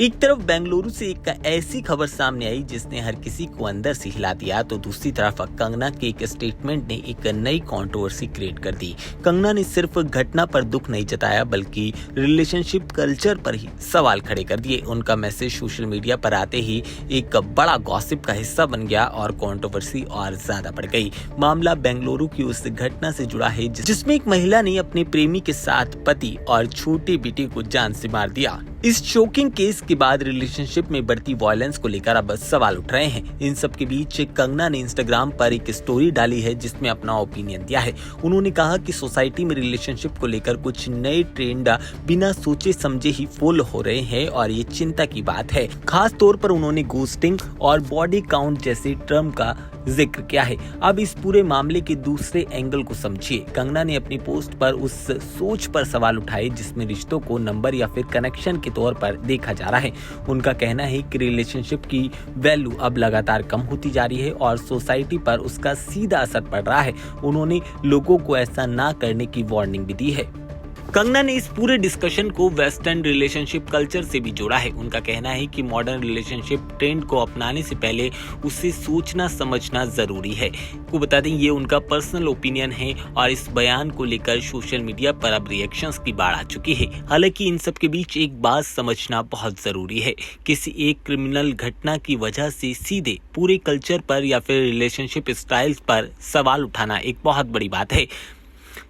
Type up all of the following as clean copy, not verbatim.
एक तरफ बेंगलुरु से एक ऐसी खबर सामने आई जिसने हर किसी को अंदर से हिला दिया, तो दूसरी तरफ कंगना के एक स्टेटमेंट ने एक नई कंट्रोवर्सी क्रिएट कर दी। कंगना ने सिर्फ घटना पर दुख नहीं जताया बल्कि रिलेशनशिप कल्चर पर ही सवाल खड़े कर दिए। उनका मैसेज सोशल मीडिया पर आते ही एक बड़ा गॉसिप का हिस्सा बन गया और कंट्रोवर्सी और ज्यादा बढ़ गई। मामला बेंगलुरु की उस घटना से जुड़ा है जिसमें एक महिला ने अपने प्रेमी के साथ पति और छोटे बेटे को जान से मार दिया। इस शॉकिंग केस के बाद रिलेशनशिप में बढ़ती वायलेंस को लेकर अब सवाल उठ रहे हैं। इन सब के बीच कंगना ने इंस्टाग्राम पर एक स्टोरी डाली है जिसमें अपना ओपिनियन दिया है। उन्होंने कहा कि सोसाइटी में रिलेशनशिप को लेकर कुछ नए ट्रेंड बिना सोचे समझे ही फॉलो हो रहे हैं और ये चिंता की बात है। खास तौर पर उन्होंने घोस्टिंग और बॉडी काउंट जैसे टर्म का जिक्र किया है। अब इस पूरे मामले के दूसरे एंगल को समझिए। कंगना ने अपनी पोस्ट पर उस सोच पर सवाल उठाए जिसमें रिश्तों को नंबर या फिर कनेक्शन के तौर पर देखा जा रहा है। उनका कहना है कि रिलेशनशिप की वैल्यू अब लगातार कम होती जा रही है और सोसाइटी पर उसका सीधा असर पड़ रहा है। उन्होंने लोगों को ऐसा ना करने की वार्निंग भी दी है। कंगना ने इस पूरे डिस्कशन को वेस्टर्न रिलेशनशिप कल्चर से भी जोड़ा है। उनका कहना है कि मॉडर्न रिलेशनशिप ट्रेंड को अपनाने से पहले उसे सोचना समझना जरूरी है। को बता दें ये उनका पर्सनल ओपिनियन है और इस बयान को लेकर सोशल मीडिया पर अब रिएक्शंस की बाढ़ आ चुकी है। हालांकि इन सब के बीच एक बात समझना बहुत जरूरी है। किसी एक क्रिमिनल घटना की वजह से सीधे पूरे कल्चर पर या फिर रिलेशनशिप स्टाइल्स पर सवाल उठाना एक बहुत बड़ी बात है।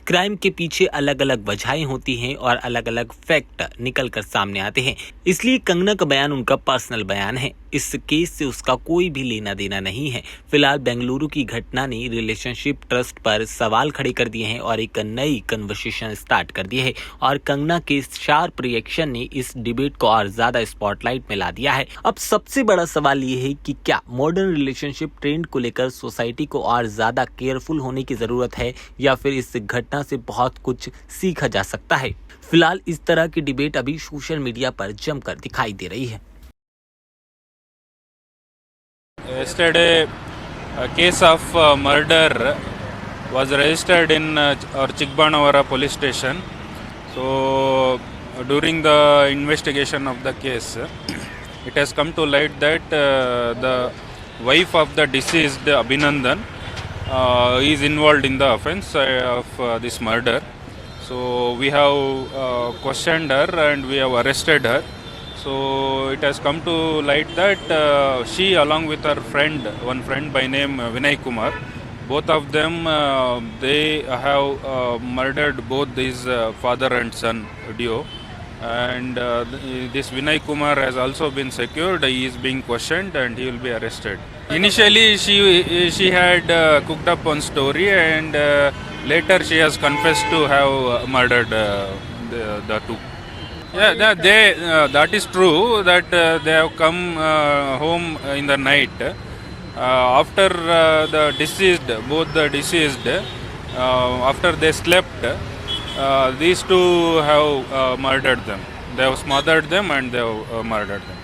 क्राइम के पीछे अलग अलग वजहें होती हैं और अलग अलग फैक्ट निकल कर सामने आते हैं। इसलिए कंगना का बयान उनका पर्सनल बयान है। इस केस से उसका कोई भी लेना देना नहीं है। फिलहाल बेंगलुरु की घटना ने रिलेशनशिप ट्रस्ट पर सवाल खड़े कर दिए हैं और एक नई कन्वर्सेशन स्टार्ट कर दी है और कंगना के शार्प रिएक्शन ने इस डिबेट को और ज्यादा स्पॉटलाइट में ला दिया है। अब सबसे बड़ा सवाल ये है कि क्या मॉडर्न रिलेशनशिप ट्रेंड को लेकर सोसाइटी को और ज्यादा केयरफुल होने की जरूरत है या फिर इस घटना से बहुत कुछ सीखा जा सकता है। फिलहाल इस तरह की डिबेट अभी सोशल मीडिया पर जमकर दिखाई दे रही है। Yesterday, a case of murder was registered in our Chikbanawara police station. So, during the investigation of the case, it has come to light that the wife of the deceased Abhinandan is involved in the offence of this murder. So, we have questioned her and we have arrested her. So it has come to light that she along with her friend, one friend by name Vinay Kumar, both of them they have murdered both these father and son duo, and this Vinay Kumar has also been secured. He is being questioned and he will be arrested. Initially she had cooked up one story and later she has confessed to have murdered the two. Yeah, that is true that they have come home in the night after both the deceased, after they slept, these two have murdered them. They have smothered them and they have murdered them.